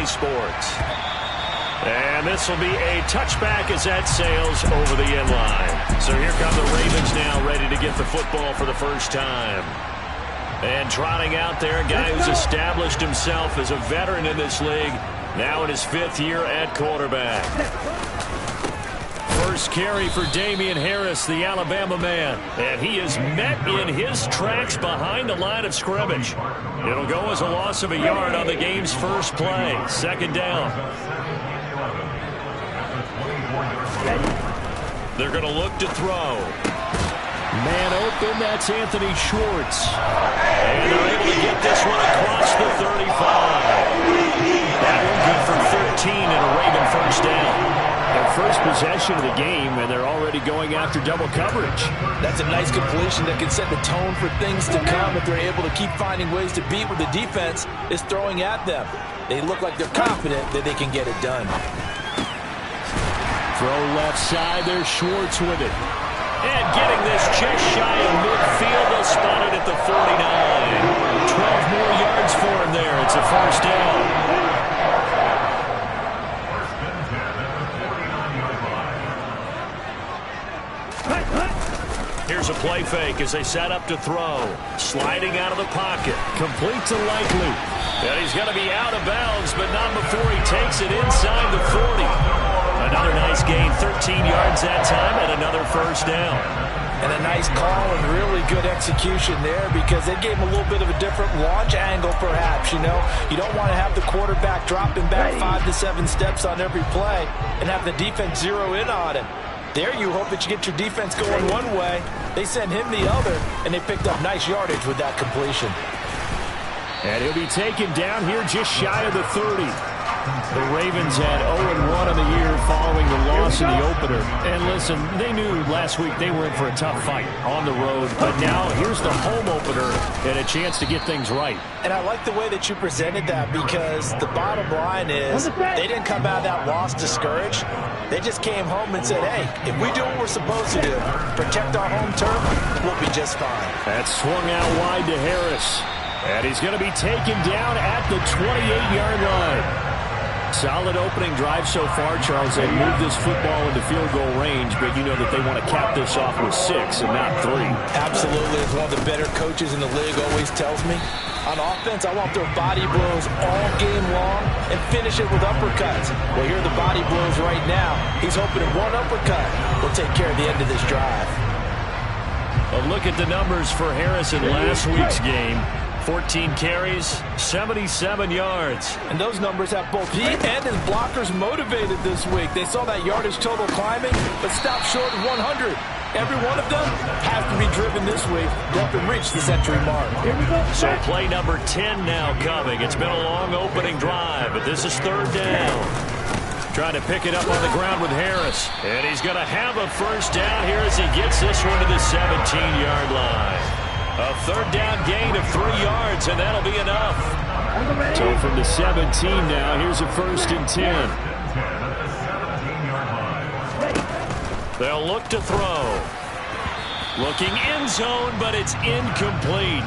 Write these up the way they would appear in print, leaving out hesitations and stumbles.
EA Sports. And this will be a touchback as that sails over the end line. So here come the Ravens now, ready to get the football for the first time. And trotting out there, a guy who's established himself as a veteran in this league, now in his 5th year at quarterback. First carry for Damian Harris, the Alabama man. And he is met in his tracks behind the line of scrimmage. It'll go as a loss of a yard on the game's first play. 2nd down. They're going to look to throw. Man open, that's Anthony Schwartz. And they're able to get this one across the 35. That one good for 13 and a Raven first down. Their first possession of the game, and they're already going after double coverage. That's a nice completion that can set the tone for things to come if they're able to keep finding ways to beat what the defense is throwing at them. They look like they're confident that they can get it done. Throw left side, there's Schwartz with it. And getting this just shy of midfield, they'll spot it at the 49. 12 more yards for him there. It's a first down. Here's a play fake as they set up to throw. Sliding out of the pocket. Complete to Likely. And he's going to be out of bounds, but not before he takes it inside the 40. Another nice gain, 13 yards that time, and another first down. And a nice call and really good execution there because they gave him a little bit of a different launch angle perhaps, you know. You don't want to have the quarterback dropping back 5 to 7 steps on every play and have the defense zero in on him. There you hope that you get your defense going one way. They send him the other, and they picked up nice yardage with that completion. And he'll be taken down here just shy of the 30. The Ravens had 0-1 on the year following the loss in the opener. And listen, they knew last week they were in for a tough fight on the road. But now here's the home opener and a chance to get things right. And I like the way that you presented that because the bottom line is they didn't come out of that loss discouraged. They just came home and said, hey, if we do what we're supposed to do, protect our home turf, we'll be just fine. That's swung out wide to Harris. And he's going to be taken down at the 28-yard line. Solid opening drive so far, Charles. They moved this football into field goal range, but you know that they want to cap this off with 6 and not 3. Absolutely. As one of the better coaches in the league always tells me, on offense, I want their body blows all game long and finish it with uppercuts. Well, here are the body blows right now. He's hoping that one uppercut will take care of the end of this drive. A look at the numbers for Harris in last week's game. 14 carries, 77 yards. And those numbers have both he and his blockers motivated this week. They saw that yardage total climbing, but stopped short of 100. Every one of them has to be driven this week to help him reach the century mark. So play number 10 now coming. It's been a long opening drive, but this is 3rd down. Trying to pick it up on the ground with Harris. And he's going to have a first down here as he gets this one to the 17-yard line. A 3rd down gain of 3 yards, and that'll be enough. So from the 17 now, here's a 1st and 10. They'll look to throw. Looking end zone, but it's incomplete.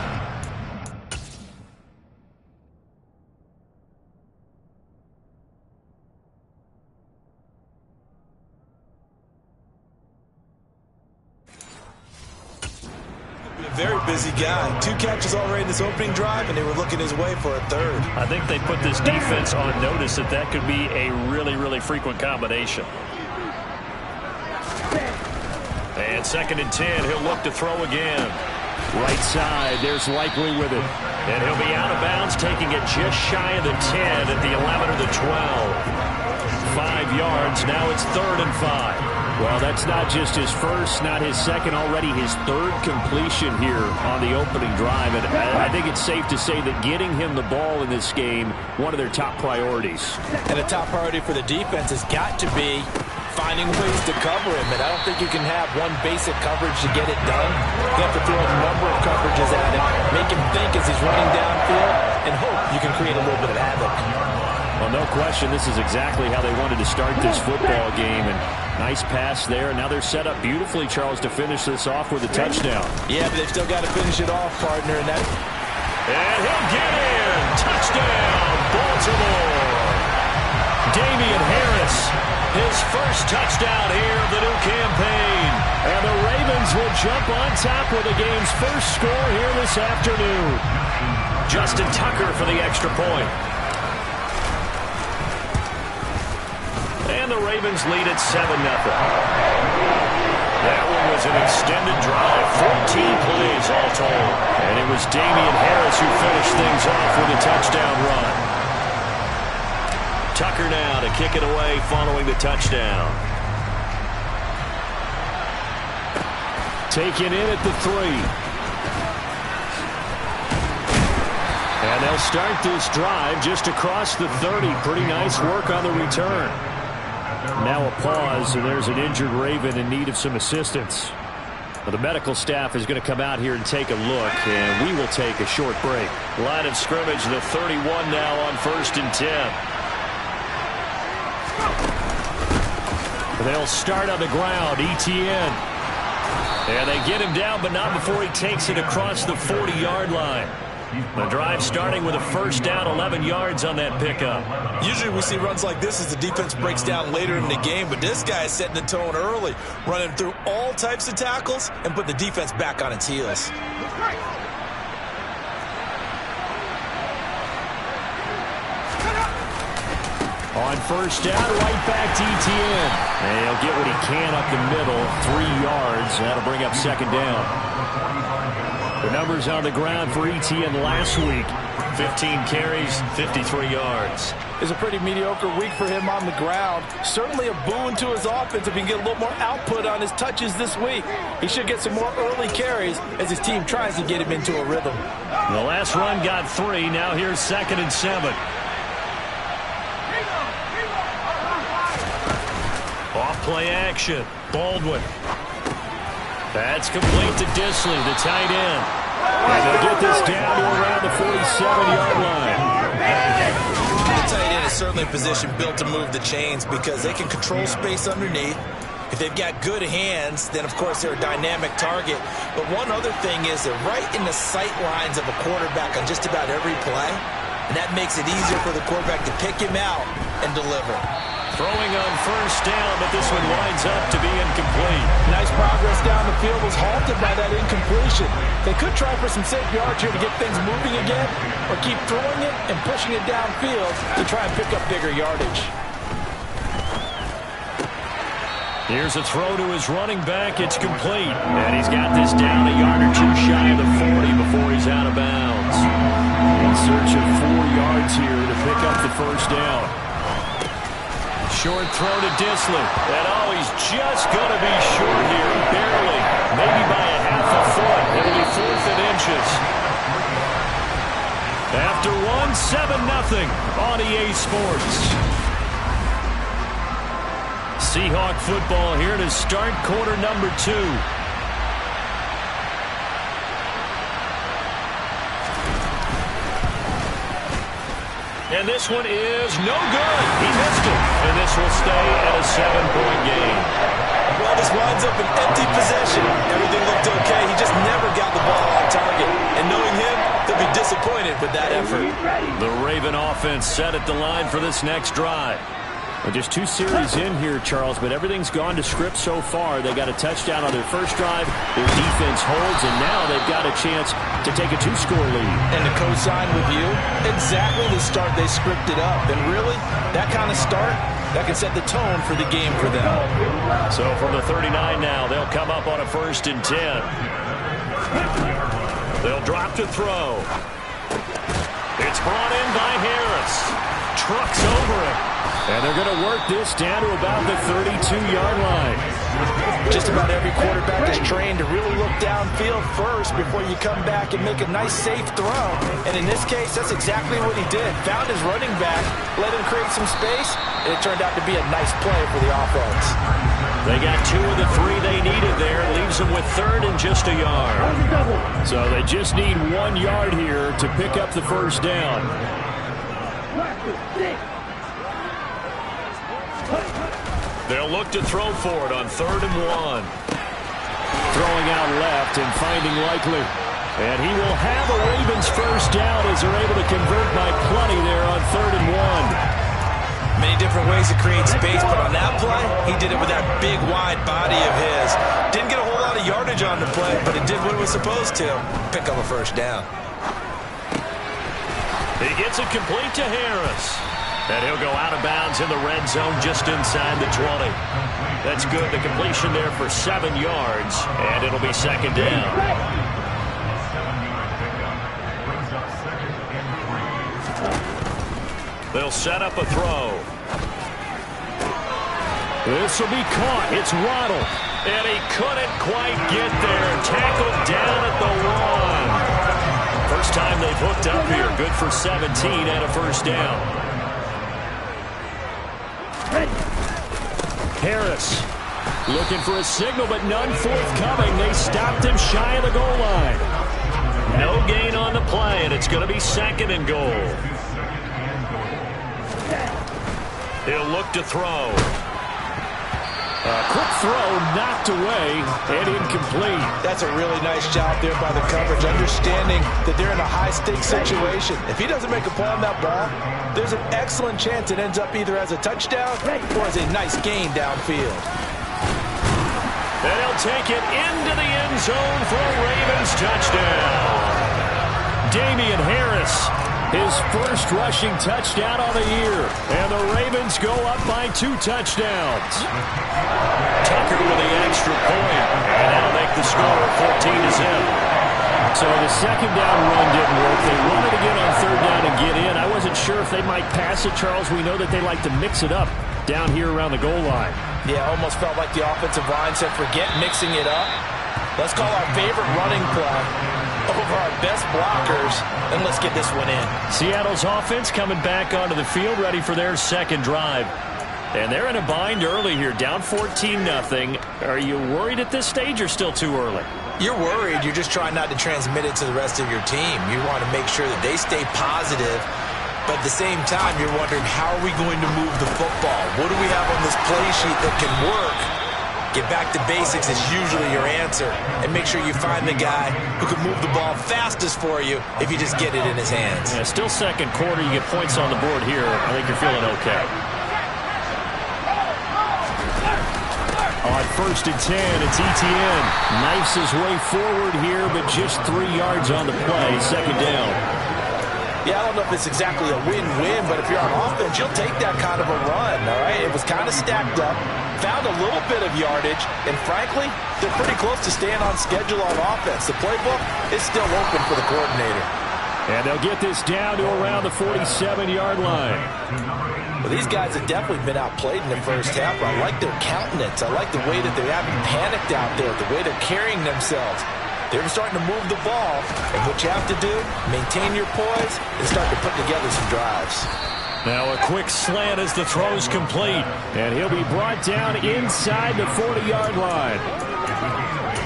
Very busy guy. 2 catches already in this opening drive, and they were looking his way for a 3rd. I think they put this defense on notice that that could be a really, really frequent combination. And 2nd and 10, he'll look to throw again. Right side, there's Likely with it. And he'll be out of bounds, taking it just shy of the 10 at the 11 or the 12. 5 yards, now it's 3rd and 5. Well, that's not just his first, not his second, already his 3rd completion here on the opening drive. And I think it's safe to say that getting him the ball in this game, one of their top priorities. And a top priority for the defense has got to be finding ways to cover him. And I don't think you can have one basic coverage to get it done. You have to throw a number of coverages at him, make him think as he's running downfield, and hope you can create a little bit of havoc. Well, no question, this is exactly how they wanted to start this football game. And nice pass there. Now they're set up beautifully, Charles, to finish this off with a touchdown. Yeah, but they've still got to finish it off, partner. And he'll get in. Touchdown, Baltimore. His first touchdown here of the new campaign. And the Ravens will jump on top with the game's first score here this afternoon. Justin Tucker for the extra point. And the Ravens lead at 7-0. That one was an extended drive, 14 plays all told. And it was Damian Harris who finished things off with a touchdown run. Tucker now to kick it away following the touchdown. Taken in at the 3. And they'll start this drive just across the 30. Pretty nice work on the return. Now a pause, and there's an injured Raven in need of some assistance. Well, the medical staff is going to come out here and take a look, and we will take a short break. Line of scrimmage, the 31 now on 1st and 10. They'll start on the ground, Etienne. And they get him down, but not before he takes it across the 40-yard line. The drive starting with a first down, 11 yards on that pickup. Usually we see runs like this as the defense breaks down later in the game, but this guy is setting the tone early, running through all types of tackles and put the defense back on its heels. On first down, right back to Etienne. And he'll get what he can up the middle, 3 yards. That'll bring up 2nd down. The numbers on the ground for Etienne last week. 15 carries, 53 yards. It's a pretty mediocre week for him on the ground. Certainly a boon to his offense if he can get a little more output on his touches this week. He should get some more early carries as his team tries to get him into a rhythm. The last run got 3. Now here's 2nd and 7. Off-play action. Baldwin. That's complete to Disley, the tight end. And they'll get this down to around the 47-yard line. The tight end is certainly a position built to move the chains because they can control space underneath. If they've got good hands, then of course they're a dynamic target. But one other thing is they're right in the sight lines of a quarterback on just about every play. And that makes it easier for the quarterback to pick him out and deliver. Throwing on first down, but this one winds up to be incomplete. Nice progress down the field was halted by that incompletion. They could try for some safe yards here to get things moving again, or keep throwing it and pushing it downfield to try and pick up bigger yardage. Here's a throw to his running back. It's complete. And he's got this down a yard or two shy of the 40 before he's out of bounds. In search of 4 yards here to pick up the first down. Short throw to Disley. And he's just going to be short here, barely. Maybe by a half a foot. It'll be 4th and inches. After 7-0 on EA Sports. Seahawk football here to start quarter number 2. And this one is no good. He missed it. And this will stay at a 7-point game. Well, this winds up an empty possession. Everything looked okay. He just never got the ball on target. And knowing him, they'll be disappointed with that effort. The Raven offense set at the line for this next drive. Well, just 2 series in here, Charles, but everything's gone to script so far. They got a touchdown on their first drive. Their defense holds, and now they've got a chance to take a 2-score lead. And to co-sign with you, exactly the start they scripted up. And really, that kind of start, that can set the tone for the game for them. So from the 39 now, they'll come up on a 1st and 10. They'll drop to throw. It's brought in by Harris. Trucks over him. And they're going to work this down to about the 32-yard line. Just about every quarterback is trained to really look downfield first before you come back and make a nice, safe throw. And in this case, that's exactly what he did. Found his running back, let him create some space, and it turned out to be a nice play for the offense. They got 2 of the 3 they needed there. Leaves them with 3rd and just a yard. So they just need 1 yard here to pick up the first down. They'll look to throw for it on 3rd and 1. Throwing out left and finding Likely. And he will have a Ravens first down as they're able to convert by plenty there on 3rd and 1. Many many different ways to create space, but on that play, he did it with that big, wide body of his. Didn't get a whole lot of yardage on the play, but it did what it was supposed to. Pick up a first down. He gets it complete to Harris. And he'll go out of bounds in the red zone just inside the 20. That's good. The completion there for 7 yards, and it'll be second down. They'll set up a throw. This will be caught. It's Waddle. And he couldn't quite get there. Tackled down at the 1. First time they've hooked up here. Good for 17 and a first down. Harris looking for a signal, but none forthcoming. They stopped him shy of the goal line. No gain on the play, and it's going to be second and goal. He'll look to throw. A quick throw knocked away and incomplete. That's a really nice job there by the coverage, understanding that they're in a high-stakes situation. If he doesn't make a play on that ball, there's an excellent chance it ends up either as a touchdown or as a nice gain downfield. And he'll take it into the end zone for a Ravens touchdown. Damian Harris, his first rushing touchdown of the year. And the Ravens go up by 2 touchdowns. Tucker with the extra point. And that'll make the score 14-0. So the second down run didn't work. They run it again on third down and get in. I wasn't sure if they might pass it, Charles. We know that they like to mix it up down here around the goal line. Yeah, almost felt like the offensive line said, forget mixing it up. Let's call our favorite running play over our best blockers, and let's get this one in. Seattle's offense coming back onto the field, ready for their second drive. And they're in a bind early here, down 14-0. Are you worried at this stage or still too early? You're worried. You're just trying not to transmit it to the rest of your team. You want to make sure that they stay positive, but at the same time, you're wondering, how are we going to move the football? What do we have on this play sheet that can work? Get back to basics is usually your answer, and make sure you find the guy who can move the ball fastest for you if you just get it in his hands. Yeah, still second quarter. You get points on the board here. I think you're feeling okay. On 1st and 10, it's Etienne. Knifes his way forward here, but just 3 yards on the play. Second down. Yeah, I don't know if it's exactly a win-win, but if you're on offense, you'll take that kind of a run, all right? It was kind of stacked up, found a little bit of yardage, and frankly, they're pretty close to staying on schedule on offense. The playbook is still open for the coordinator. And they'll get this down to around the 47-yard line. Well, these guys have definitely been outplayed in the first half. I like their countenance. I like the way that they haven't panicked out there, the way they're carrying themselves. They're starting to move the ball, and what you have to do, maintain your poise and start to put together some drives. Now a quick slant as the throw's complete, and he'll be brought down inside the 40-yard line.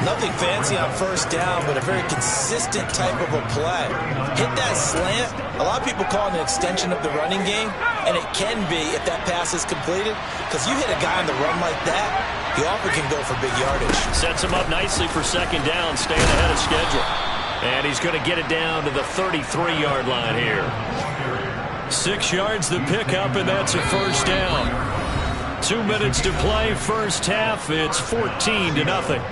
Nothing fancy on first down, but a very consistent type of a play. Hit that slant. A lot of people call it an extension of the running game, and it can be if that pass is completed, because you hit a guy on the run like that, he often can go for big yardage. Sets him up nicely for second down, staying ahead of schedule. And he's going to get it down to the 33-yard line here. 6 yards the pickup, and that's a first down. 2 minutes to play, first half. It's 14-0.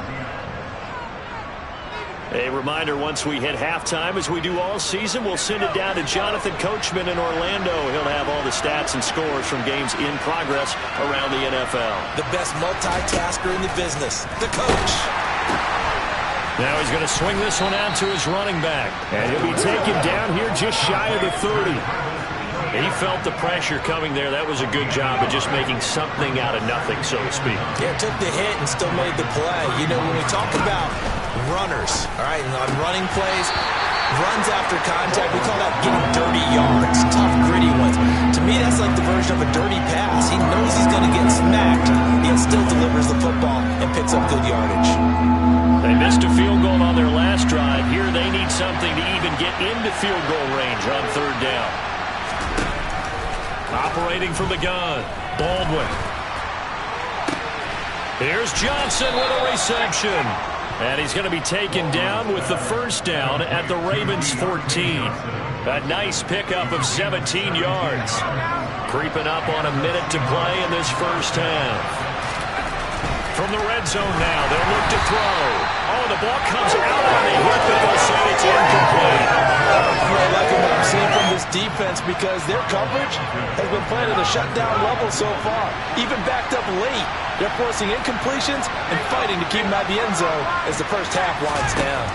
A reminder, once we hit halftime, as we do all season, we'll send it down to Jonathan Coachman in Orlando. He'll have all the stats and scores from games in progress around the NFL. The best multitasker in the business, the coach. Now he's going to swing this one out to his running back. And he'll be taken down here just shy of the 30. He felt the pressure coming there. That was a good job of just making something out of nothing, so to speak. Yeah, took the hit and still made the play. You know, when we talk about runners, all right, and on running plays, runs after contact, we call that getting dirty yards, tough, gritty ones. To me, that's like the version of a dirty pass. He knows he's going to get smacked, yet still delivers the football and picks up good yardage. They missed a field goal on their last drive. Here they need something to even get into field goal range on third down. Operating from the gun, Baldwin. Here's Johnson with a reception. And he's going to be taken down with the first down at the Ravens 14. A nice pickup of 17 yards. Creeping up on a minute to play in this first half. From the red zone now, they'll look to throw. Oh, the ball comes out on the hit, but they'll say it's incomplete. I'm liking what I'm seeing from this defense because their coverage has been playing at a shutdown level so far. Even backed up late, they're forcing incompletions and fighting to keep them at the end zone as the first half winds down.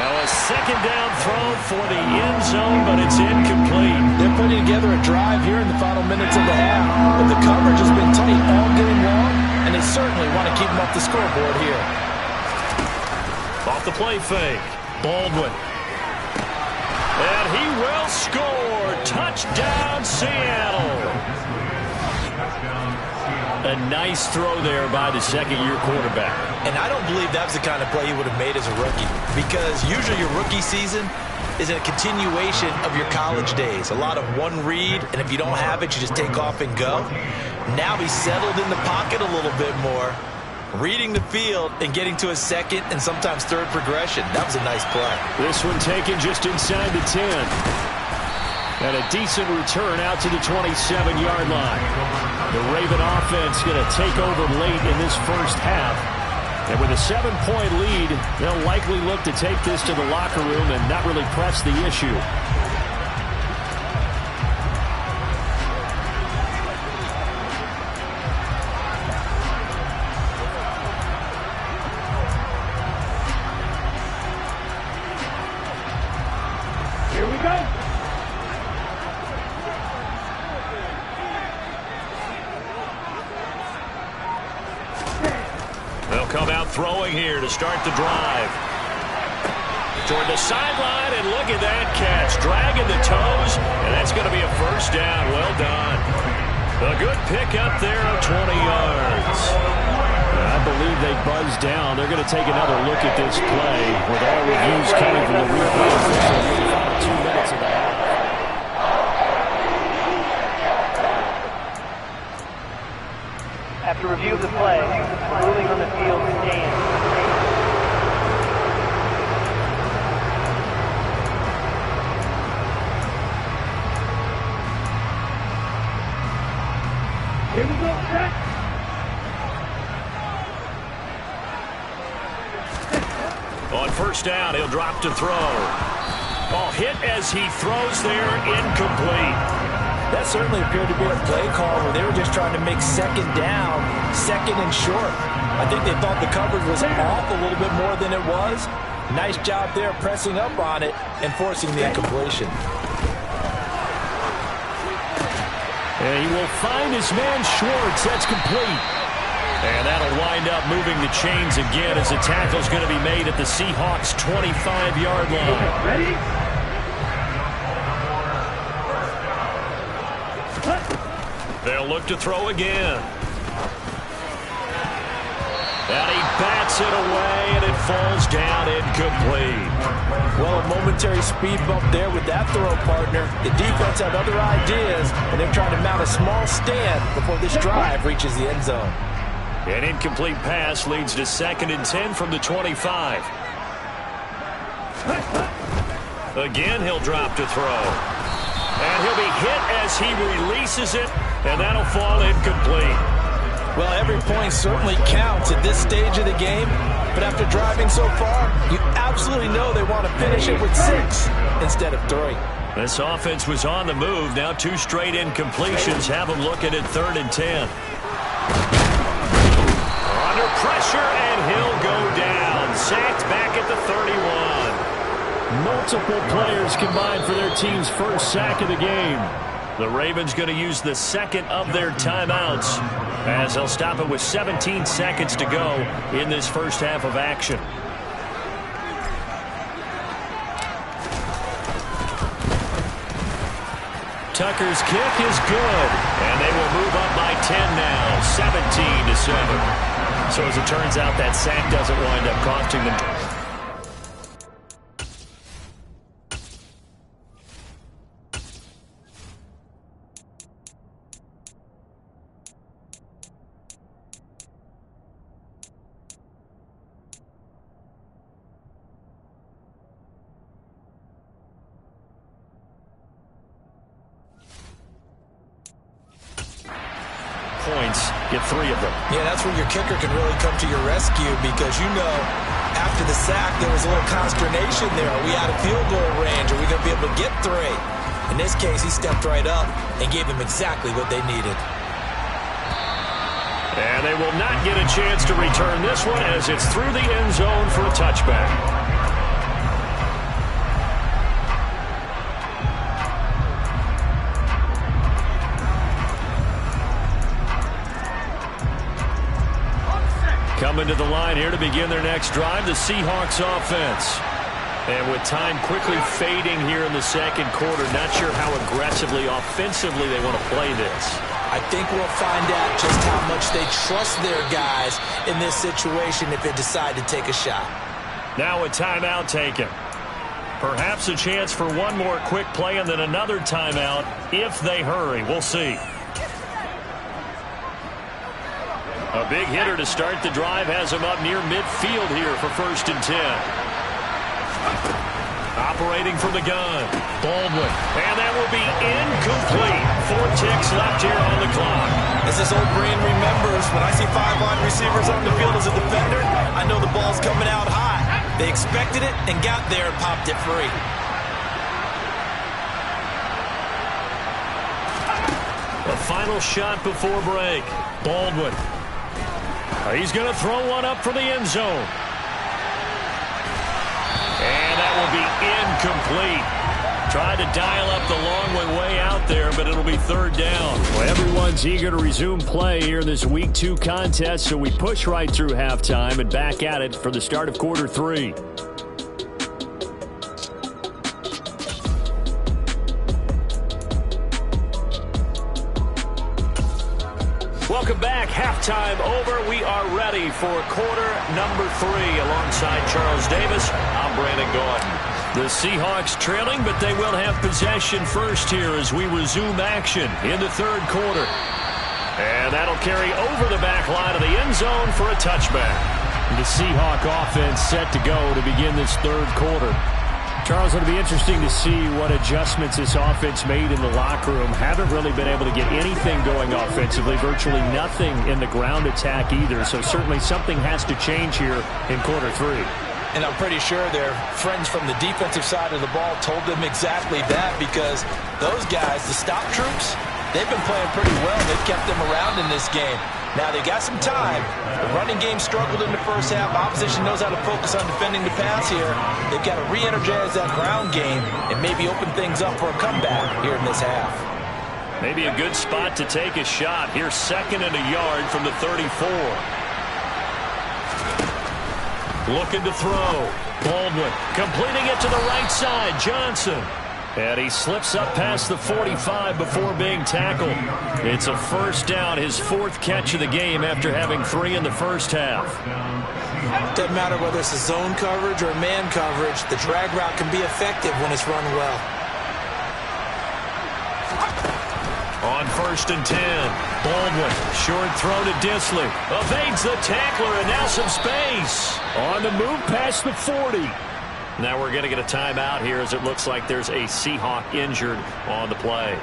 Now a second down throw for the end zone, but it's incomplete. They're putting together a drive here in the final minutes of the half, but the coverage has been tight all game long, and they certainly want to keep them off the scoreboard here. Off the play fake, Baldwin. And he will score. Touchdown, Seattle. A nice throw there by the second-year quarterback. And I don't believe that was the kind of play he would have made as a rookie, because usually your rookie season is a continuation of your college days. A lot of one read, and if you don't have it, you just take off and go. Now he's settled in the pocket a little bit more, reading the field and getting to a second and sometimes third progression. That was a nice play. This one taken just inside the 10. And a decent return out to the 27-yard line. The Raven offense going to take over late in this first half. And with a 7-point lead, they'll likely look to take this to the locker room and not really press the issue. Here we go. They'll come out throwing here to start the drive. Toward the sideline, and look at that catch. Dragging the toes, and that's going to be a first down. Well done. A good pickup there of 20 yards. I believe they buzzed down. They're going to take another look at this play with all reviews coming from the replay official in the final 2 minutes of the half. After review of the play, the ruling on the field stands. Here we go, set. On first down, he'll drop to throw. Oh, hit as he throws there, incomplete. That certainly appeared to be a play call where they were just trying to make second down, second and short. I think they thought the coverage was off a little bit more than it was. Nice job there pressing up on it and forcing the incompletion. And he will find his man Schwartz. That's complete. And that'll wind up moving the chains again as the tackle's going to be made at the Seahawks' 25-yard line. Ready? They'll look to throw again. And he bats it away, and it falls down incomplete. Well, a momentary speed bump there with that throw, partner. The defense had other ideas, and they're trying to mount a small stand before this drive reaches the end zone. An incomplete pass leads to 2nd and 10 from the 25. Again, he'll drop to throw. And he'll be hit as he releases it, and that'll fall incomplete. Well, every point certainly counts at this stage of the game, but after driving so far, you absolutely know they want to finish it with 6 instead of 3. This offense was on the move. Now 2 straight incompletions have them looking at 3rd and 10. Under pressure, and he'll go down. Sacked back at the 31. Multiple players combined for their team's first sack of the game. The Ravens going to use the second of their timeouts as they'll stop it with 17 seconds to go in this first half of action. Tucker's kick is good, and they will move up by 10 now, 17-7. So as it turns out, that sack doesn't wind up costing them. points, get 3 of them. Yeah, that's where your kicker can really come to your rescue because, you know, after the sack, there was a little consternation there. Are we out of field goal range? Are we going to be able to get 3? In this case, he stepped right up and gave them exactly what they needed. And they will not get a chance to return this one as it's through the end zone for a touchback. Coming to the line here to begin their next drive, the Seahawks offense. And with time quickly fading here in the second quarter, not sure how aggressively, offensively they want to play this. I think we'll find out just how much they trust their guys in this situation if they decide to take a shot. Now a timeout taken. Perhaps a chance for one more quick play and then another timeout if they hurry. We'll see. A big hitter to start the drive has him up near midfield here for 1st and 10. Operating from the gun, Baldwin, and that will be incomplete. 4 ticks left here on the clock. As this old brain remembers, when I see 5 wide receivers on the field as a defender, I know the ball's coming out high. They expected it and got there and popped it free. The final shot before break, Baldwin. He's going to throw one up for the end zone. And that will be incomplete. Tried to dial up the long one way out there, but it'll be 3rd down. Well, everyone's eager to resume play here in this Week 2 contest, so we push right through halftime and back at it for the start of quarter 3. Welcome back. Halftime over. We are ready for quarter number 3. Alongside Charles Davis, I'm Brandon Gordon. The Seahawks trailing, but they will have possession first here as we resume action in the 3rd quarter. And that'll carry over the back line of the end zone for a touchback. The Seahawk offense set to go to begin this 3rd quarter. Charles, it'll be interesting to see what adjustments this offense made in the locker room. Haven't really been able to get anything going offensively, virtually nothing in the ground attack either. So certainly something has to change here in quarter 3. And I'm pretty sure their friends from the defensive side of the ball told them exactly that because those guys, the stop troops, they've been playing pretty well. They've kept them around in this game. Now, they got some time. The running game struggled in the first half. Opposition knows how to focus on defending the pass here. They've got to re-energize that ground game and maybe open things up for a comeback here in this half. Maybe a good spot to take a shot. Here's 2nd and a yard from the 34. Looking to throw. Baldwin completing it to the right side. Johnson. And he slips up past the 45 before being tackled. It's a 1st down, his 4th catch of the game after having 3 in the first half. Doesn't matter whether it's a zone coverage or man coverage, the drag route can be effective when it's run well. On 1st and 10, Baldwin, short throw to Disley. Evades the tackler and now some space. On the move past the 40. Now we're going to get a timeout here as it looks like there's a Seahawk injured on the play.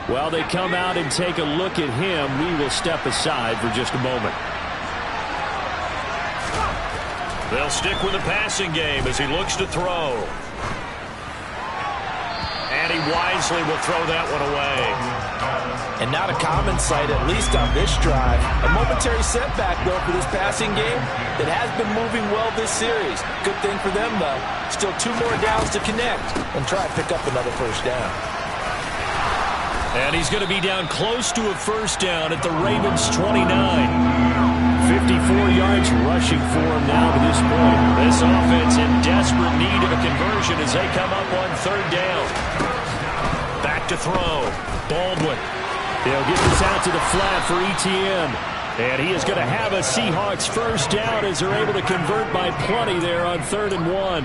Well, they come out and take a look at him. We will step aside for just a moment. They'll stick with the passing game as he looks to throw. And he wisely will throw that one away. And not a common sight, at least on this drive. A momentary setback, though, for this passing game that has been moving well this series. Good thing for them, though. Still 2 more downs to connect and try to pick up another 1st down. And he's going to be down close to a 1st down at the Ravens' 29. 54 yards rushing for him now to this point. This offense in desperate need of a conversion as they come up on 3rd down. Back to throw. Baldwin. They'll get this out to the flat for Etienne. And he is going to have a Seahawks 1st down as they're able to convert by plenty there on 3rd and 1.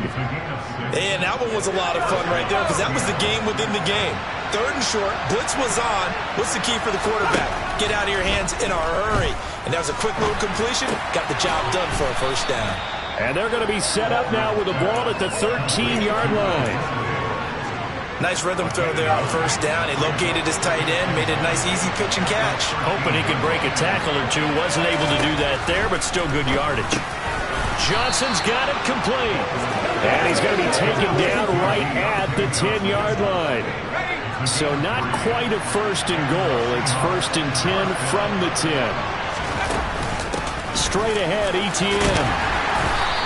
And that one was a lot of fun right there because that was the game within the game. 3rd and short, blitz was on. What's the key for the quarterback? Get out of your hands in a hurry. And that was a quick little completion. Got the job done for a 1st down. And they're going to be set up now with the ball at the 13-yard line. Nice rhythm throw there on first down. He located his tight end, made it a nice easy pitch and catch. Hoping he could break a tackle or two. Wasn't able to do that there, but still good yardage. Johnson's got it complete. And he's going to be taken down right at the 10-yard line. So not quite a first and goal. It's first and 10 from the 10. Straight ahead, ETN.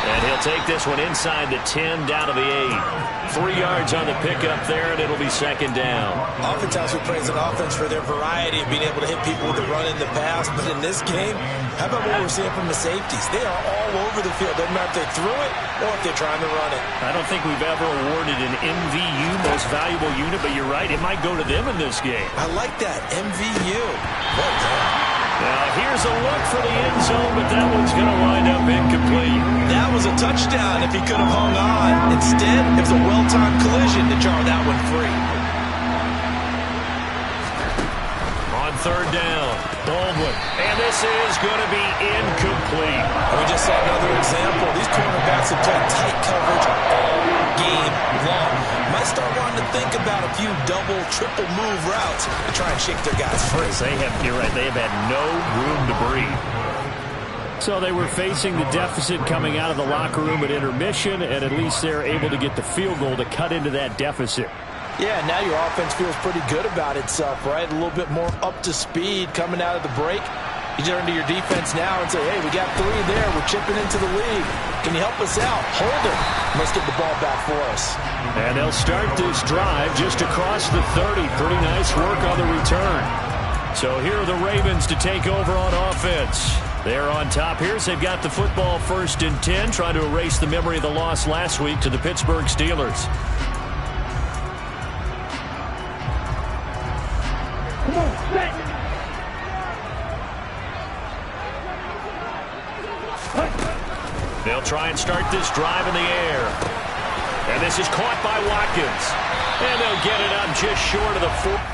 And he'll take this one inside the 10 down to the 8. 3 yards on the pickup there, and it'll be second down. Oftentimes we praise an offense for their variety of being able to hit people with the run in the pass. But in this game, how about what we're seeing from the safeties? They are all over the field. Doesn't matter if they threw it or if they're trying to run it. I don't think we've ever awarded an MVU, most valuable unit, but you're right, it might go to them in this game. I like that, MVU. Well done. Now here's a look for the end zone, but that one's going to wind up incomplete. That was a touchdown if he could have hung on. Instead, it was a well-timed collision to jar that one free. On third down, Baldwin. And this is going to be incomplete. We just saw another example. These cornerbacks have played tight coverage all game long. Might start wanting to think about a few double, triple move routes to try and shake their guys free. You're right, they have had no room to breathe. So they were facing the deficit coming out of the locker room at intermission, and at least they're able to get the field goal to cut into that deficit. Yeah, now your offense feels pretty good about itself, right? A little bit more up to speed coming out of the break. You turn to your defense now and say, hey, we got 3 there. We're chipping into the league. Can you help us out? Hold it. Let's get the ball back for us. And they'll start this drive just across the 30. Pretty nice work on the return. So here are the Ravens to take over on offense. They're on top here. They've got the football first and 10, trying to erase the memory of the loss last week to the Pittsburgh Steelers. Come on, set. They'll try and start this drive in the air. And this is caught by Watkins. And they'll get it up just short of the 4.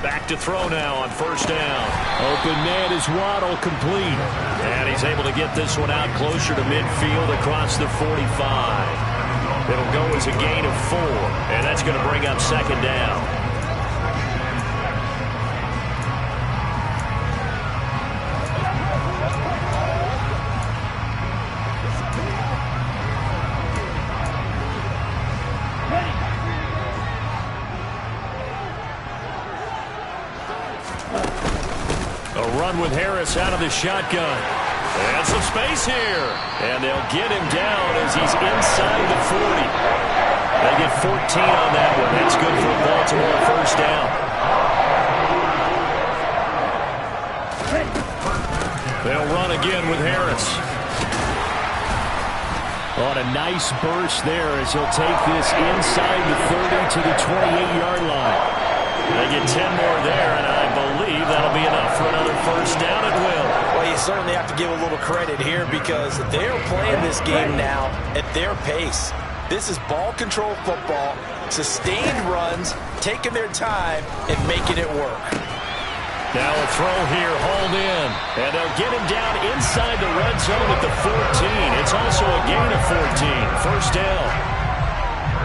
Back to throw now on first down. Open man is Waddle, complete. And he's able to get this one out closer to midfield across the 45. It'll go as a gain of 4, and that's going to bring up second down. With Harris out of the shotgun. And some space here. And they'll get him down as he's inside the 40. They get 14 on that one. That's good for Baltimore first down. They'll run again with Harris. On a nice burst there as he'll take this inside the 30 to the 28-yard line. They get 10 more there, and I believe that'll be enough for another first down at will. Well, you certainly have to give a little credit here because they're playing this game now at their pace. This is ball control football, sustained runs, taking their time, and making it work. Now a throw here, hauled in, and they'll get him down inside the red zone at the 14. It's also a gain of 14. First down.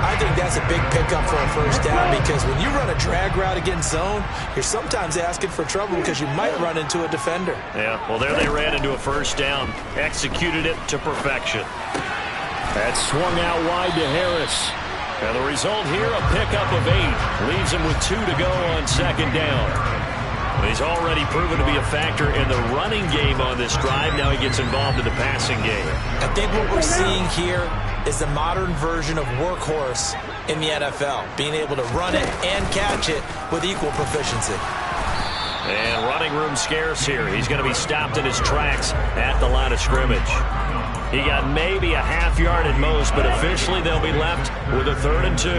I think that's a big pickup for a first down because when you run a drag route against zone, you're sometimes asking for trouble because you might run into a defender. Yeah, well, there they ran into a first down. Executed it to perfection. That swung out wide to Harris. And the result here, a pickup of 8. Leaves him with 2 to go on second down. He's already proven to be a factor in the running game on this drive. Now he gets involved in the passing game. I think what we're seeing here is the modern version of workhorse in the NFL, being able to run it and catch it with equal proficiency. And running room scarce here. He's going to be stopped in his tracks at the line of scrimmage. He got maybe a half yard at most, but officially they'll be left with a 3rd and 2.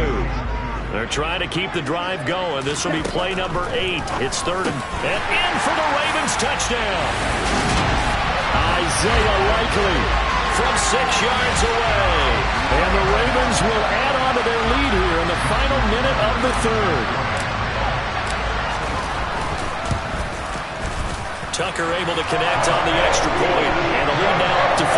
They're trying to keep the drive going. This will be play number 8. It's 3rd and in for the Ravens touchdown. Isaiah Likely from 6 yards away. And the Ravens will add on to their lead here in the final minute of the 3rd. Tucker able to connect on the extra point, and the lead now up to 14.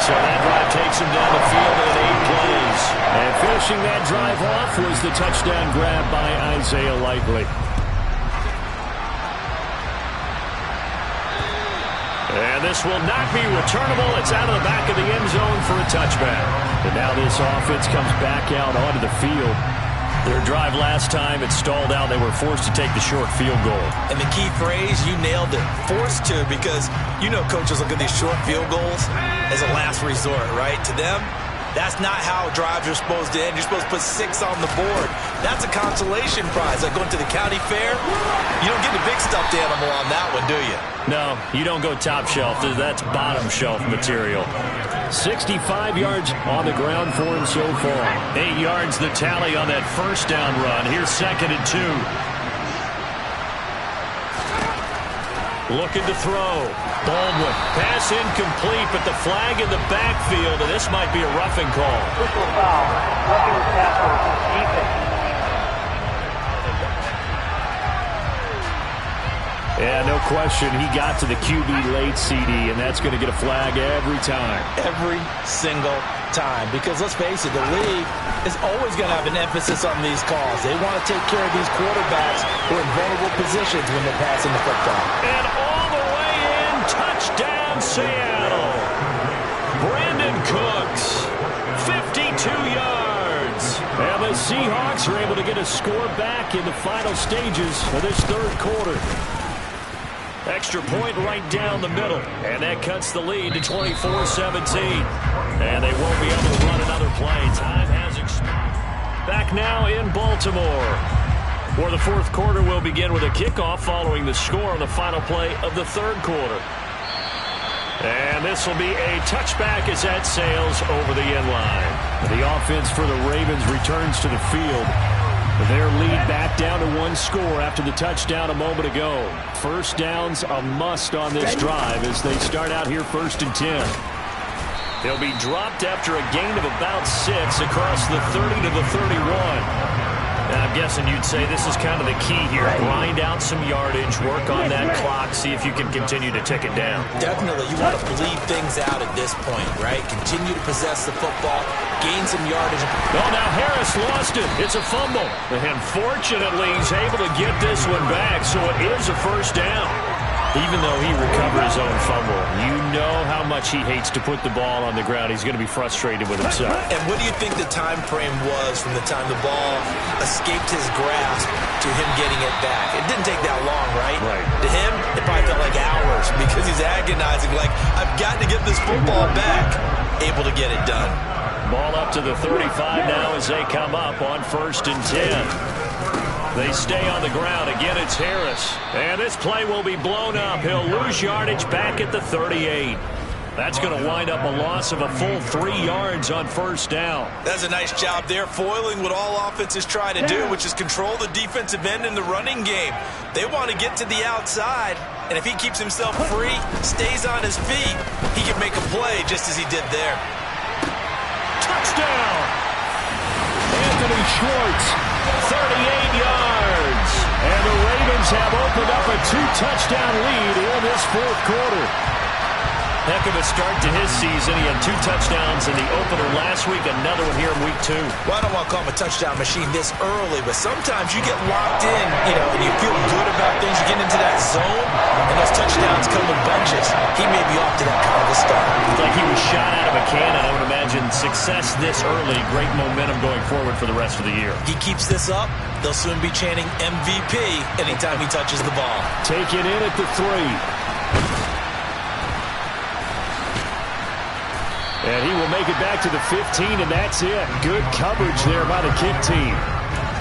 So that drive takes him down the field in 8 plays. And finishing that drive off was the touchdown grab by Isaiah Likely. And this will not be returnable. It's out of the back of the end zone for a touchback. And now this offense comes back out onto the field. Their drive last time, it stalled out. They were forced to take the short field goal. And the key phrase, you nailed it, forced to, because you know coaches look at these short field goals as a last resort, right? To them, that's not how drives are supposed to end. You're supposed to put 6 on the board. That's a consolation prize. Like going to the county fair, you don't get the big stuffed animal on that one, do you? No, you don't go top shelf. That's bottom shelf material. 65 yards on the ground for him so far. 8 yards the tally on that first down run. Here's 2nd and 2. Looking to throw. Baldwin. Pass incomplete, but the flag in the backfield, and this might be a roughing call. Whistle foul. Roughing the tackle. Defense. Yeah, no question. He got to the QB late, CD, and that's going to get a flag every time. Every single time. Because let's face it, the league is always going to have an emphasis on these calls. They want to take care of these quarterbacks who are in vulnerable positions when they're passing the football. And all the way in, touchdown Seattle. Brandon Cooks, 52 yards. And the Seahawks are able to get a score back in the final stages of this 3rd quarter. Extra point right down the middle, and that cuts the lead to 24-17. And they won't be able to run another play. Time has expired. Back now in Baltimore, where the 4th quarter will begin with a kickoff following the score on the final play of the 3rd quarter. And this will be a touchback as that sails over the end line. The offense for the Ravens returns to the field. Their lead back down to 1 score after the touchdown a moment ago. First down's a must on this drive as they start out here 1st and 10. They'll be dropped after a gain of about 6 across the 30 to the 31. Now, I'm guessing you'd say this is kind of the key here. Grind out some yardage, work on that clock, see if you can continue to tick it down. Definitely. You want to bleed things out at this point, right? Continue to possess the football, gain some yardage. Oh, now Harris lost it. It's a fumble. And fortunately, he's able to get this one back, so it is a first down. Even though he recovered his own fumble, you know how much he hates to put the ball on the ground. He's going to be frustrated with himself. And what do you think the time frame was from the time the ball escaped his grasp to him getting it back? It didn't take that long, right? Right. To him, it probably felt like hours because he's agonizing, like, I've got to get this football back. Able to get it done. Ball up to the 35 now as they come up on 1st and 10. They stay on the ground. Again, it's Harris. And this play will be blown up. He'll lose yardage back at the 38. That's going to wind up a loss of a full 3 yards on 1st down. That's a nice job there, foiling what all offenses try to do, which is control the defensive end in the running game. They want to get to the outside, and if he keeps himself free, stays on his feet, he can make a play just as he did there. Touchdown! Anthony Schwartz. 38 yards. And the Ravens have opened up a 2-touchdown lead in this 4th quarter. Heck of a start to his season. He had 2 touchdowns in the opener last week, another one here in week 2. Well, I don't want to call him a touchdown machine this early, but sometimes you get locked in, and you feel good about things. You get into that zone, and those touchdowns come in bunches. He may be off to that kind of a start. It's like he was shot out of a cannon. I would imagine success this early, great momentum going forward for the rest of the year. He keeps this up, they'll soon be chanting MVP anytime he touches the ball. Taken in at the 3. And he will make it back to the 15, and that's it. Good coverage there by the kick team.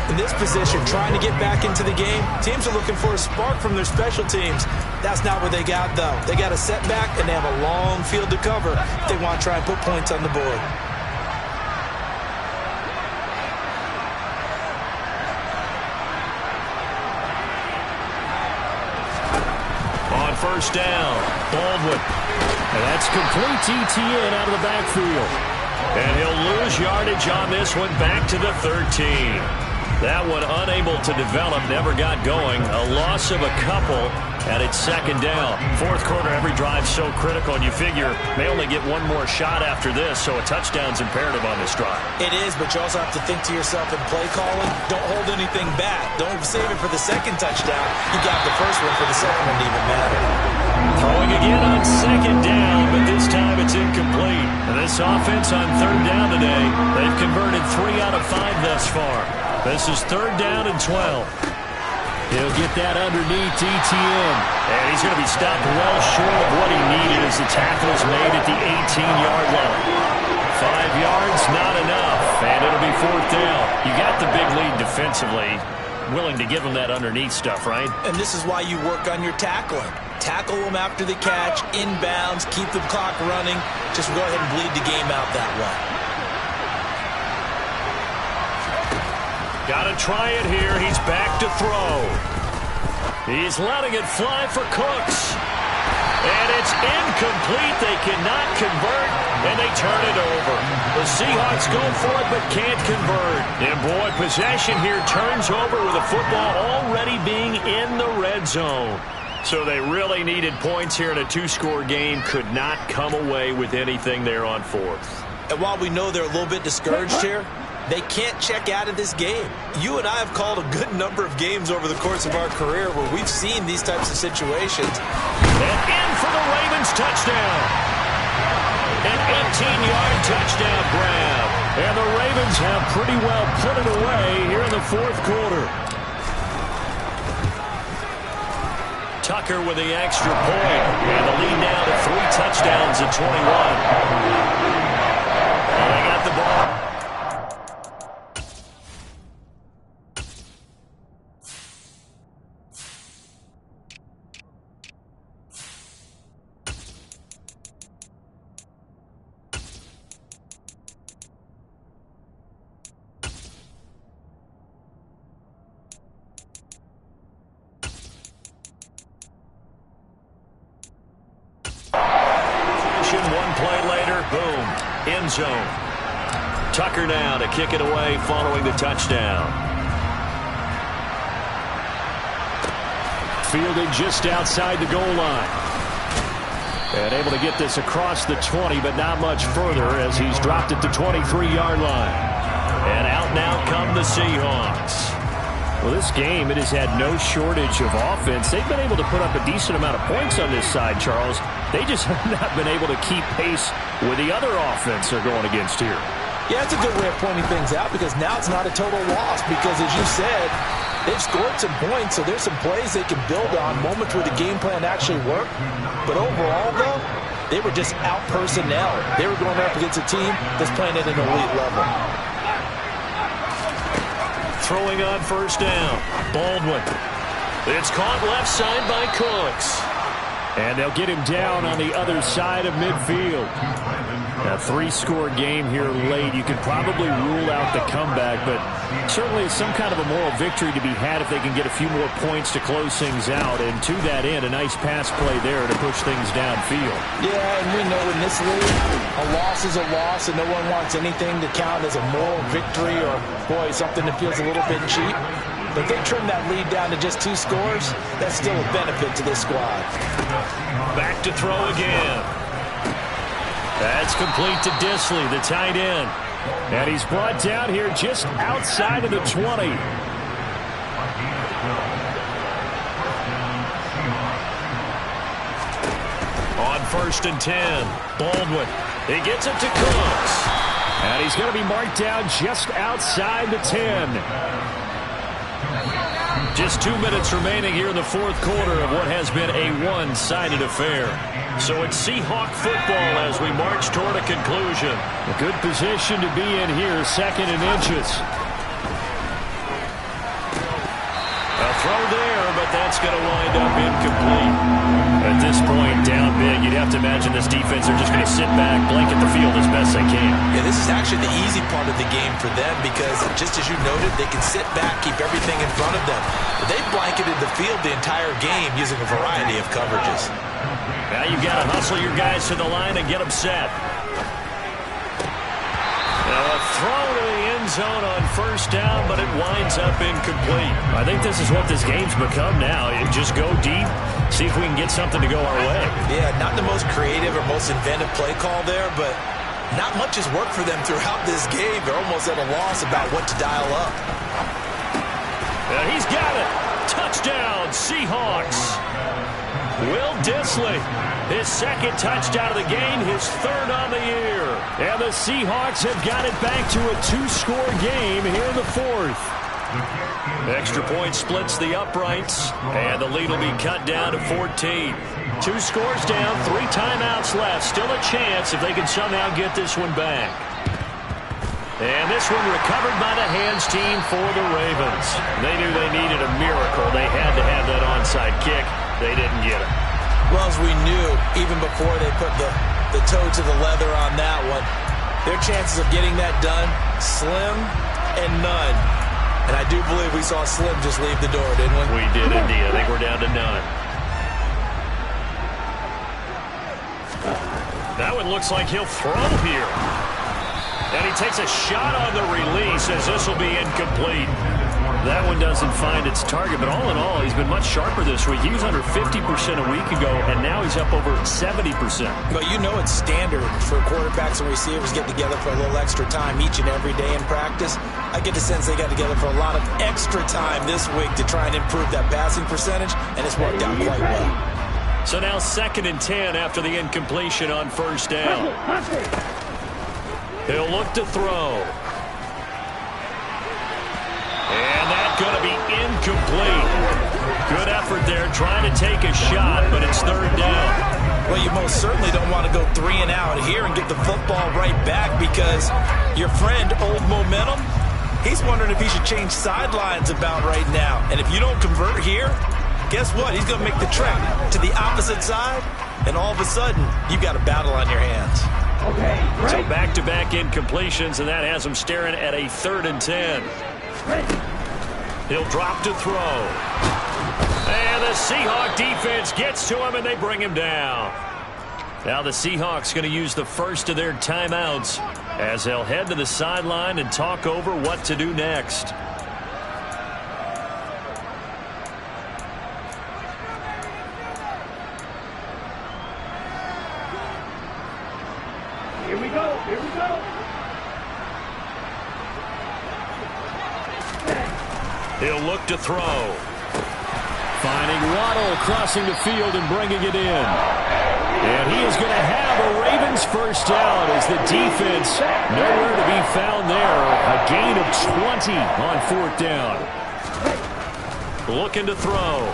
In this position, trying to get back into the game, teams are looking for a spark from their special teams. That's not what they got, though. They got a setback, and they have a long field to cover if they want to try and put points on the board. On first down, Baldwin. And that's complete ETN out of the backfield. And he'll lose yardage on this one, back to the 13. That one unable to develop, never got going. A loss of a couple, and it's second down. Fourth quarter, every drive so critical, and you figure may only get one more shot after this, so a touchdown's imperative on this drive. It is, but you also have to think to yourself in play calling, don't hold anything back. Don't save it for the second touchdown. You got the first one for the second one to even matter. Throwing again on second down, but this time it's incomplete. And this offense on third down today, they've converted 3 out of 5 thus far. This is third down and 12. He'll get that underneath ETN. And he's going to be stopped well short of what he needed as the tackle is made at the 18-yard line. 5 yards, not enough. And it'll be fourth down. You got the big lead defensively. Willing to give him that underneath stuff, right? And this is why you work on your tackling. Tackle them after the catch, inbounds, keep the clock running. Just go ahead and bleed the game out that way. Got to try it here. He's back to throw. He's letting it fly for Cooks. And it's incomplete. They cannot convert, and they turn it over. The Seahawks go for it, but can't convert. And boy, possession here turns over with the football already being in the red zone. So they really needed points here in a 2-score game. Could not come away with anything there on fourth. And while we know they're a little bit discouraged here, they can't check out of this game. You and I have called a good number of games over the course of our career where we've seen these types of situations. And in for the Ravens touchdown. An 18-yard touchdown grab. And the Ravens have pretty well put it away here in the fourth quarter. Tucker with the extra point. And the lead now to 3 touchdowns at 21. And they got the ball. One play later, boom, end zone. Tucker now to kick it away following the touchdown. Fielded just outside the goal line. And able to get this across the 20, but not much further as he's dropped at the 23-yard line. And out now come the Seahawks. Well, this game, it has had no shortage of offense. They've been able to put up a decent amount of points on this side, Charles. They just have not been able to keep pace with the other offense they're going against here. Yeah, it's a good way of pointing things out because now it's not a total loss because, as you said, they've scored some points, so there's some plays they can build on, moments where the game plan actually worked. But overall, though, they were just out personnel. They were going up against a team that's playing at an elite level. Throwing on first down, Baldwin. It's caught left side by Cooks. And they'll get him down on the other side of midfield. A 3-score game here late. You could probably rule out the comeback, but certainly it's some kind of a moral victory to be had if they can get a few more points to close things out. And to that end, a nice pass play there to push things downfield. Yeah, and we know in this league, a loss is a loss, and no one wants anything to count as a moral victory or, boy, something that feels a little bit cheap. But they trim that lead down to just 2 scores. That's still a benefit to this squad. Back to throw again. That's complete to Disley, the tight end. And he's brought down here just outside of the 20. On 1st and 10, Baldwin. He gets it to Cooks. And he's going to be marked down just outside the 10. Just 2 minutes remaining here in the fourth quarter of what has been a one-sided affair. So it's Seahawk football as we march toward a conclusion. A good position to be in here, 2nd and inches. A throw there, but that's going to wind up incomplete. At this point, down big, you'd have to imagine this defense are just going to sit back, blanket the field as best they can. Yeah, this is actually the easy part of the game for them because, just as you noted, they can sit back, keep everything in front of them. But they've blanketed the field the entire game using a variety of coverages. Now you've got to hustle your guys to the line and get them set. Now a throw to the end zone on 1st down, but it winds up incomplete. I think this is what this game's become now. You just go deep, see if we can get something to go our way. Yeah, not the most creative or most inventive play call there, but not much has worked for them throughout this game. They're almost at a loss about what to dial up. And he's got it. Touchdown, Seahawks. Will Disley, his 2nd touchdown of the game, his 3rd on the year. And the Seahawks have got it back to a 2-score game here in the 4th. Extra point splits the uprights, and the lead will be cut down to 14. 2 scores down, 3 timeouts left. Still a chance if they can somehow get this one back. And this one recovered by the hands team for the Ravens. They knew they needed a miracle. They had to have that onside kick. They didn't get it. Well, as we knew, even before they put the toe to the leather on that one, their chances of getting that done, slim and none. And I do believe we saw Slim just leave the door, didn't we? We did indeed. I think we're down to none. That one looks like he'll throw here. And he takes a shot on the release as this will be incomplete. That one doesn't find its target, but all in all, he's been much sharper this week. He was under 50% a week ago, and now he's up over 70%. But you know it's standard for quarterbacks and receivers get together for a little extra time each and every day in practice. I get the sense they got together for a lot of extra time this week to try and improve that passing percentage, and it's worked out quite well. So now 2nd and 10 after the incompletion on 1st down. He'll look to throw. And that's going to be incomplete. Good effort there trying to take a shot, but it's 3rd down. Well, you most certainly don't want to go 3 and out here and get the football right back because your friend, Old Momentum, he's wondering if he should change sidelines about right now. And if you don't convert here, guess what? He's going to make the trek to the opposite side, and all of a sudden, you've got a battle on your hands. Okay, right. So back-to-back incompletions, and that has him staring at a 3rd and 10. He'll drop to throw. And the Seahawk defense gets to him, and they bring him down. Now the Seahawks going to use the first of their timeouts as they'll head to the sideline and talk over what to do next. Here we go. Here we go. He'll look to throw. Finding Waddle crossing the field and bringing it in. And he is going to have a Ravens first down as the defense nowhere to be found there. A gain of 20 on 4th down. Looking to throw.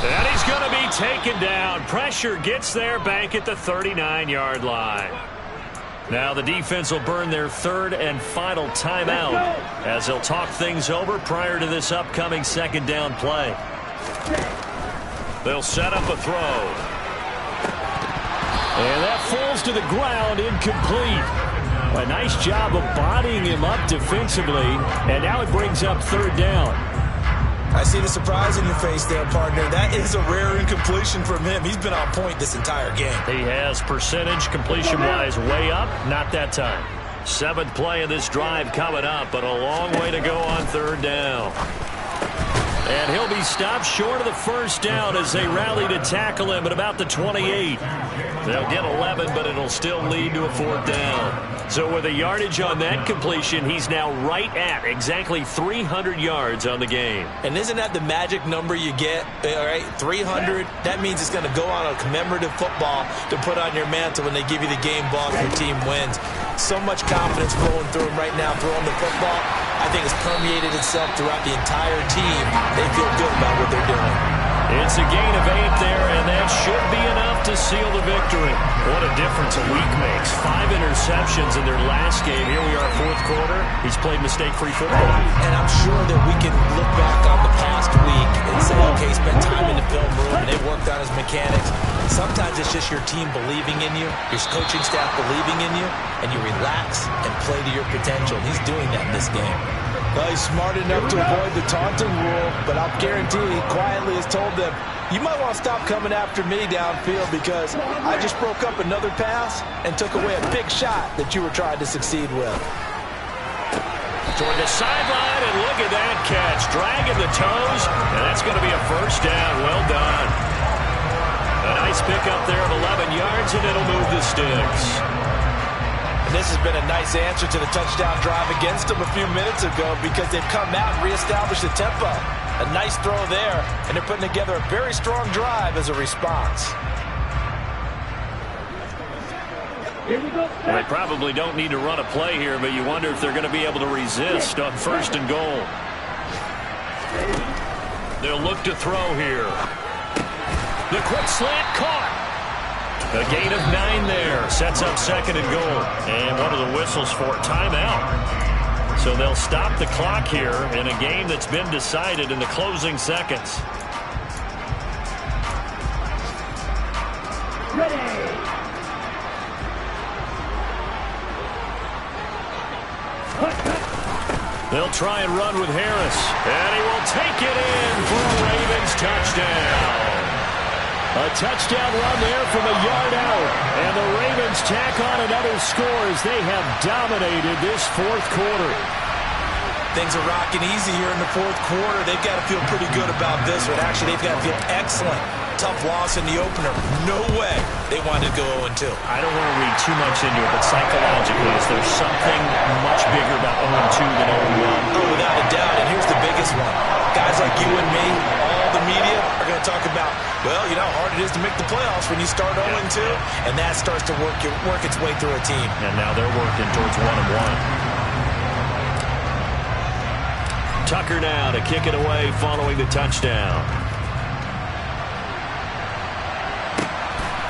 And he's going to be taken down. Pressure gets there back at the 39-yard line. Now the defense will burn their 3rd and final timeout as they'll talk things over prior to this upcoming 2nd down play. They'll set up a throw. And that falls to the ground, incomplete. A nice job of bodying him up defensively, and now it brings up 3rd down. I see the surprise in your face there, partner. That is a rare incompletion from him. He's been on point this entire game. He has percentage completion-wise way up. Not that time. 7th play of this drive coming up, but a long way to go on 3rd down. And he'll be stopped short of the first down as they rally to tackle him at about the 28. They'll get 11, but it'll still lead to a 4th down. So with a yardage on that completion, he's now right at exactly 300 yards on the game. And isn't that the magic number you get, all right? 300, that means it's going to go on a commemorative football to put on your mantle when they give you the game ball if your team wins. So much confidence flowing through him right now throwing the football. I think it's permeated itself throughout the entire team. They feel good about what they're doing. It's a gain of 8 there, and that should be enough to seal the victory. What a difference a week makes. 5 interceptions in their last game. Here we are, 4th quarter. He's played mistake-free football. And I'm sure that we can look back on the past week and say, okay, he spent time in the film room, and they worked on his mechanics. Sometimes it's just your team believing in you, your coaching staff believing in you, and you relax and play to your potential. And he's doing that in this game. Well, he's smart enough to avoid the taunting rule, but I'll guarantee he quietly has told them, you might want to stop coming after me downfield because I just broke up another pass and took away a big shot that you were trying to succeed with. Toward the sideline, and look at that catch. Dragging the toes, and that's going to be a 1st down. Well done. A nice pickup there of 11 yards, and it'll move the sticks. This has been a nice answer to the touchdown drive against them a few minutes ago because they've come out and reestablished the tempo. A nice throw there, and they're putting together a very strong drive as a response. Well, they probably don't need to run a play here, but you wonder if they're going to be able to resist on 1st and goal. They'll look to throw here. The quick slant caught. A gain of 9 there. Sets up 2nd and goal. And one of the whistles for timeout. So they'll stop the clock here in a game that's been decided in the closing seconds. They'll try and run with Harris. And he will take it in for a Ravens touchdown. A touchdown run there from a yard out. And the Ravens tack on another score as they have dominated this 4th quarter. Things are rocking easy here in the 4th quarter. They've got to feel pretty good about this one. Actually, they've got to feel excellent. Tough loss in the opener. No way they wanted to go 0-2. I don't want to read too much into it, but psychologically, is there something much bigger about 0-2 than 0-1? Oh, without a doubt. And here's the biggest one. Guys like you and me, all the media, are going to talk about, well, you know how hard it is to make the playoffs when you start 0-2, and that starts to work its way through a team. And now they're working towards 1-1. Tucker now to kick it away following the touchdown.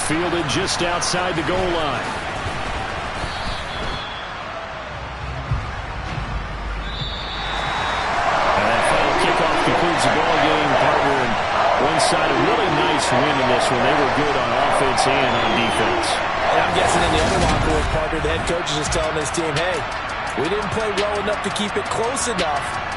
Fielded just outside the goal line. And that final kickoff concludes the ball game, partner. And one side a really nice win in this one. They were good on offense and on defense. And I'm guessing in the other locker room, partner, the head coach is just telling his team, hey, we didn't play well enough to keep it close enough.